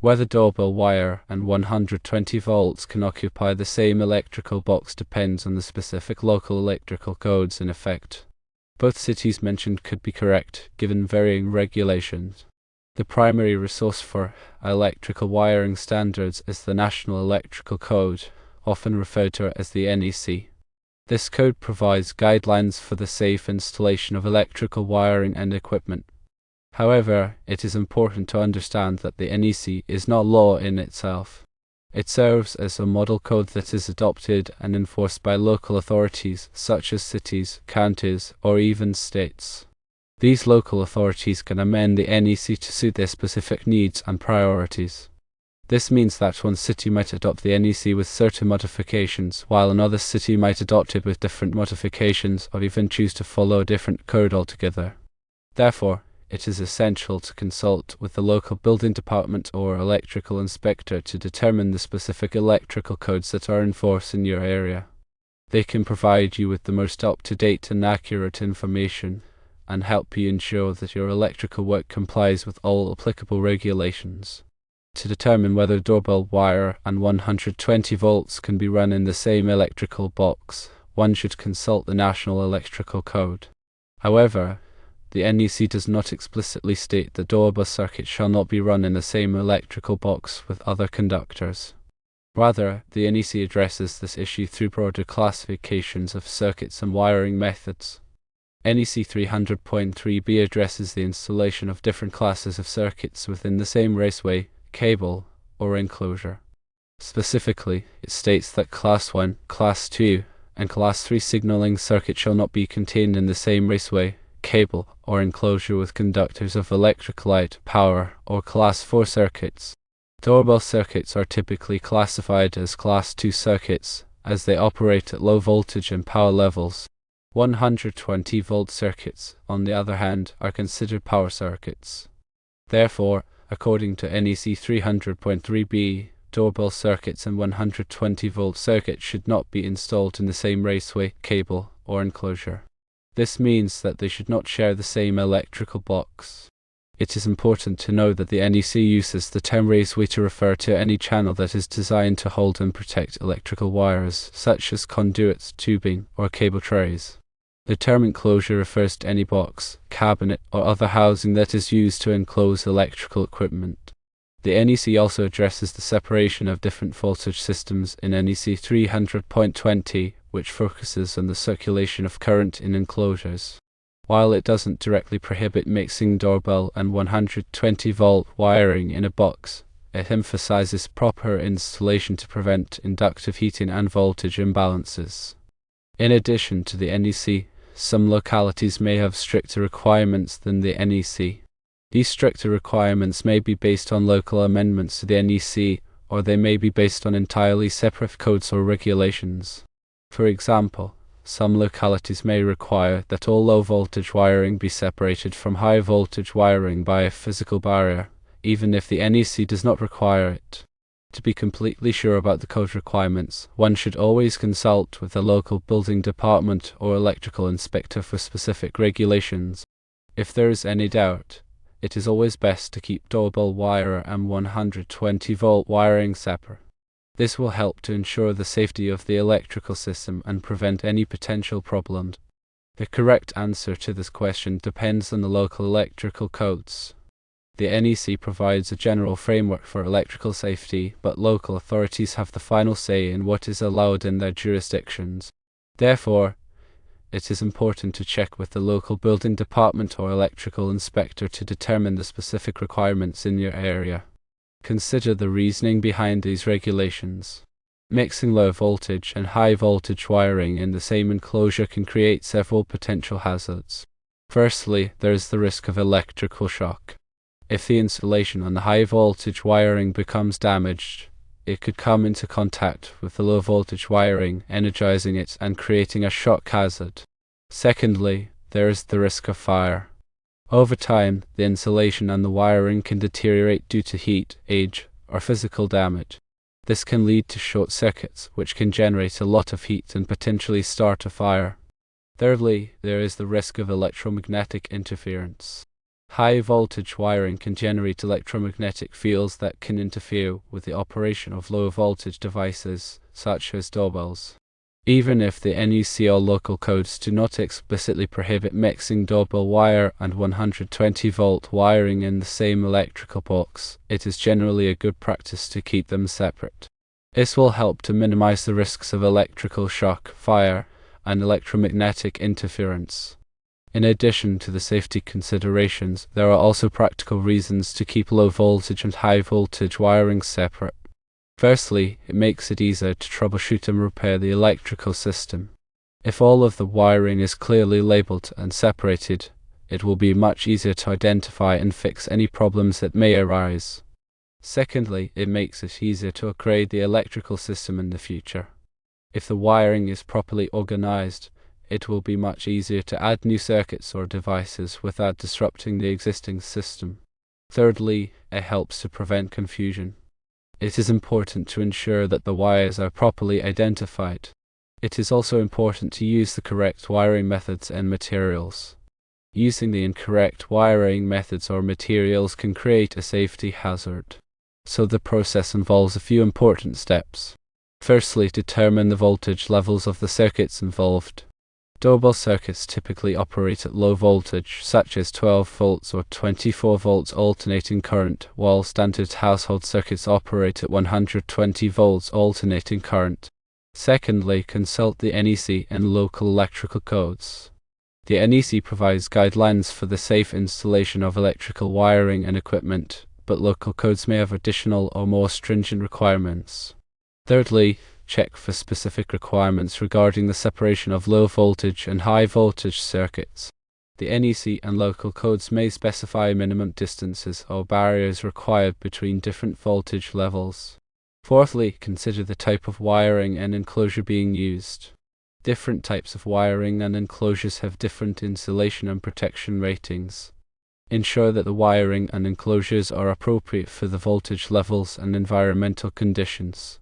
Whether doorbell wire and 120 volts can occupy the same electrical box depends on the specific local electrical codes in effect. Both cities mentioned could be correct, given varying regulations. The primary resource for electrical wiring standards is the National Electrical Code, often referred to as the NEC. This code provides guidelines for the safe installation of electrical wiring and equipment. However, it is important to understand that the NEC is not law in itself. It serves as a model code that is adopted and enforced by local authorities such as cities, counties, or even states. These local authorities can amend the NEC to suit their specific needs and priorities. This means that one city might adopt the NEC with certain modifications, while another city might adopt it with different modifications or even choose to follow a different code altogether. Therefore, it is essential to consult with the local building department or electrical inspector to determine the specific electrical codes that are in force in your area. They can provide you with the most up-to-date and accurate information and help you ensure that your electrical work complies with all applicable regulations. To determine whether doorbell wire and 120 volts can be run in the same electrical box, one should consult the National Electrical Code. However, the NEC does not explicitly state that doorbell circuits shall not be run in the same electrical box with other conductors. Rather, the NEC addresses this issue through broader classifications of circuits and wiring methods. NEC 300.3b addresses the installation of different classes of circuits within the same raceway, cable, or enclosure. Specifically, it states that Class 1, Class 2, and Class 3 signaling circuits shall not be contained in the same raceway, cable, or enclosure with conductors of electric light, power, or Class 4 circuits. Doorbell circuits are typically classified as Class 2 circuits, as they operate at low voltage and power levels. 120-volt circuits, on the other hand, are considered power circuits. Therefore, according to NEC 300.3b, doorbell circuits and 120-volt circuits should not be installed in the same raceway, cable, or enclosure. This means that they should not share the same electrical box. It is important to know that the NEC uses the term raceway to refer to any channel that is designed to hold and protect electrical wires, such as conduits, tubing, or cable trays. The term enclosure refers to any box, cabinet, or other housing that is used to enclose electrical equipment. The NEC also addresses the separation of different voltage systems in NEC 300.20, which focuses on the circulation of current in enclosures. While it doesn't directly prohibit mixing doorbell and 120-volt wiring in a box, it emphasizes proper installation to prevent inductive heating and voltage imbalances. In addition to the NEC, some localities may have stricter requirements than the NEC. These stricter requirements may be based on local amendments to the NEC, or they may be based on entirely separate codes or regulations. For example, some localities may require that all low-voltage wiring be separated from high-voltage wiring by a physical barrier, even if the NEC does not require it. To be completely sure about the code requirements, one should always consult with the local building department or electrical inspector for specific regulations. If there is any doubt, it is always best to keep doorbell wire and 120-volt wiring separate. This will help to ensure the safety of the electrical system and prevent any potential problems. The correct answer to this question depends on the local electrical codes. The NEC provides a general framework for electrical safety, but local authorities have the final say in what is allowed in their jurisdictions. Therefore, it is important to check with the local building department or electrical inspector to determine the specific requirements in your area. Consider the reasoning behind these regulations. Mixing low voltage and high voltage wiring in the same enclosure can create several potential hazards. Firstly, there is the risk of electrical shock. If the insulation on the high voltage wiring becomes damaged, it could come into contact with the low voltage wiring, energizing it and creating a shock hazard. Secondly, there is the risk of fire. Over time, the insulation and the wiring can deteriorate due to heat, age, or physical damage. This can lead to short circuits, which can generate a lot of heat and potentially start a fire. Thirdly, there is the risk of electromagnetic interference. High voltage wiring can generate electromagnetic fields that can interfere with the operation of low voltage devices, such as doorbells. Even if the NEC or local codes do not explicitly prohibit mixing doorbell wire and 120-volt wiring in the same electrical box, it is generally a good practice to keep them separate. This will help to minimize the risks of electrical shock, fire, and electromagnetic interference. In addition to the safety considerations, there are also practical reasons to keep low voltage and high voltage wiring separate. Firstly, it makes it easier to troubleshoot and repair the electrical system. If all of the wiring is clearly labeled and separated, it will be much easier to identify and fix any problems that may arise. Secondly, it makes it easier to upgrade the electrical system in the future. If the wiring is properly organized, it will be much easier to add new circuits or devices without disrupting the existing system. Thirdly, it helps to prevent confusion. It is important to ensure that the wires are properly identified. It is also important to use the correct wiring methods and materials. Using the incorrect wiring methods or materials can create a safety hazard. So the process involves a few important steps. Firstly, determine the voltage levels of the circuits involved. Doorbell circuits typically operate at low voltage, such as 12 volts or 24 volts alternating current, while standard household circuits operate at 120 volts alternating current. Secondly, consult the NEC and local electrical codes. The NEC provides guidelines for the safe installation of electrical wiring and equipment, but local codes may have additional or more stringent requirements. Thirdly, check for specific requirements regarding the separation of low voltage and high voltage circuits. The NEC and local codes may specify minimum distances or barriers required between different voltage levels. Fourthly, consider the type of wiring and enclosure being used. Different types of wiring and enclosures have different insulation and protection ratings. Ensure that the wiring and enclosures are appropriate for the voltage levels and environmental conditions.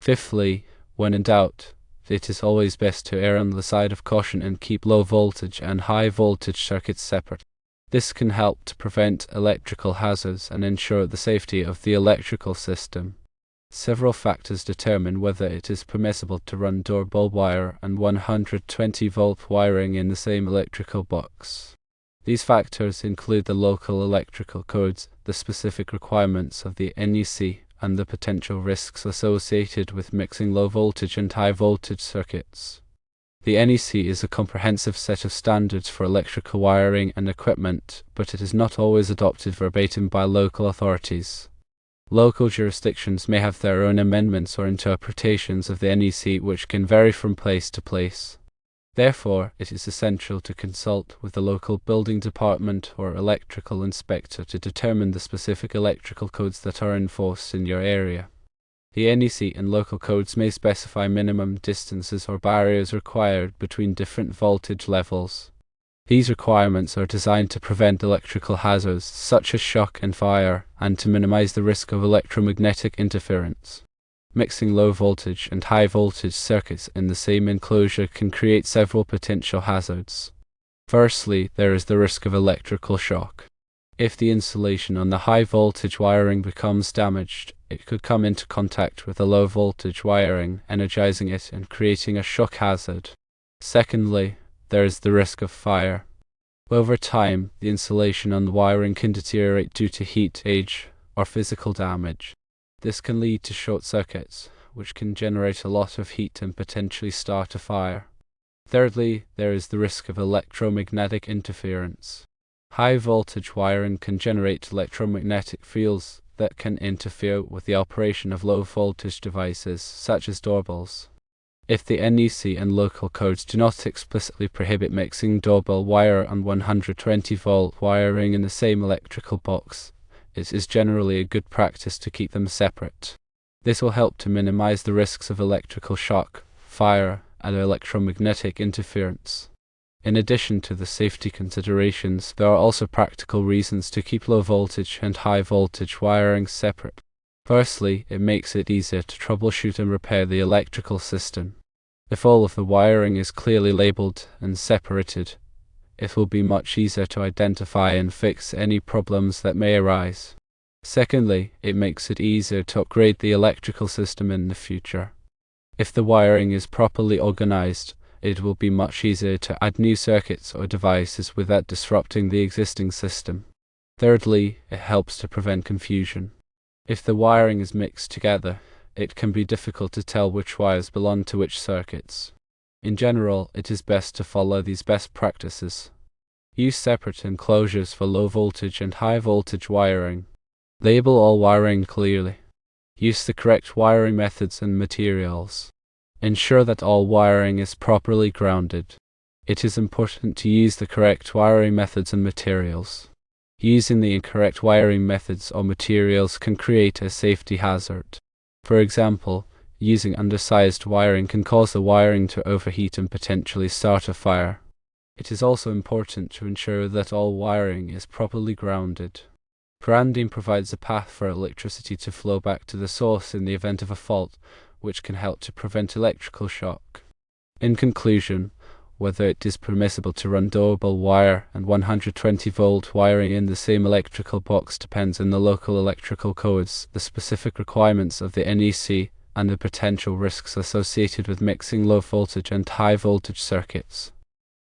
Fifthly, when in doubt, it is always best to err on the side of caution and keep low voltage and high voltage circuits separate. This can help to prevent electrical hazards and ensure the safety of the electrical system. Several factors determine whether it is permissible to run doorbell wire and 120-volt wiring in the same electrical box. These factors include the local electrical codes, the specific requirements of the NEC, and the potential risks associated with mixing low voltage and high voltage circuits. The NEC is a comprehensive set of standards for electrical wiring and equipment, but it is not always adopted verbatim by local authorities. Local jurisdictions may have their own amendments or interpretations of the NEC which can vary from place to place. Therefore, it is essential to consult with the local building department or electrical inspector to determine the specific electrical codes that are enforced in your area. The NEC and local codes may specify minimum distances or barriers required between different voltage levels. These requirements are designed to prevent electrical hazards such as shock and fire, and to minimize the risk of electromagnetic interference. Mixing low voltage and high voltage circuits in the same enclosure can create several potential hazards. Firstly, there is the risk of electrical shock. If the insulation on the high voltage wiring becomes damaged, it could come into contact with the low voltage wiring, energizing it and creating a shock hazard. Secondly, there is the risk of fire. Over time, the insulation on the wiring can deteriorate due to heat, age, or physical damage. This can lead to short circuits, which can generate a lot of heat and potentially start a fire. Thirdly, there is the risk of electromagnetic interference. High voltage wiring can generate electromagnetic fields that can interfere with the operation of low voltage devices, such as doorbells. If the NEC and local codes do not explicitly prohibit mixing doorbell wire and 120-volt wiring in the same electrical box, it is generally a good practice to keep them separate. This will help to minimize the risks of electrical shock, fire, and electromagnetic interference. In addition to the safety considerations, there are also practical reasons to keep low voltage and high voltage wiring separate. Firstly, it makes it easier to troubleshoot and repair the electrical system. If all of the wiring is clearly labeled and separated, it will be much easier to identify and fix any problems that may arise. Secondly, it makes it easier to upgrade the electrical system in the future. If the wiring is properly organized, it will be much easier to add new circuits or devices without disrupting the existing system. Thirdly, it helps to prevent confusion. If the wiring is mixed together, it can be difficult to tell which wires belong to which circuits. In general, it is best to follow these best practices. Use separate enclosures for low voltage and high voltage wiring. Label all wiring clearly. Use the correct wiring methods and materials. Ensure that all wiring is properly grounded. It is important to use the correct wiring methods and materials. Using the incorrect wiring methods or materials can create a safety hazard. For example, using undersized wiring can cause the wiring to overheat and potentially start a fire. It is also important to ensure that all wiring is properly grounded. Grounding provides a path for electricity to flow back to the source in the event of a fault, which can help to prevent electrical shock. In conclusion, whether it is permissible to run doorbell wire and 120-volt wiring in the same electrical box depends on the local electrical codes, the specific requirements of the NEC, and the potential risks associated with mixing low voltage and high voltage circuits.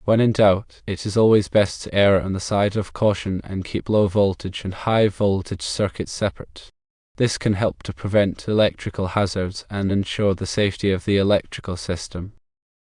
When in doubt, it is always best to err on the side of caution and keep low voltage and high voltage circuits separate. This can help to prevent electrical hazards and ensure the safety of the electrical system.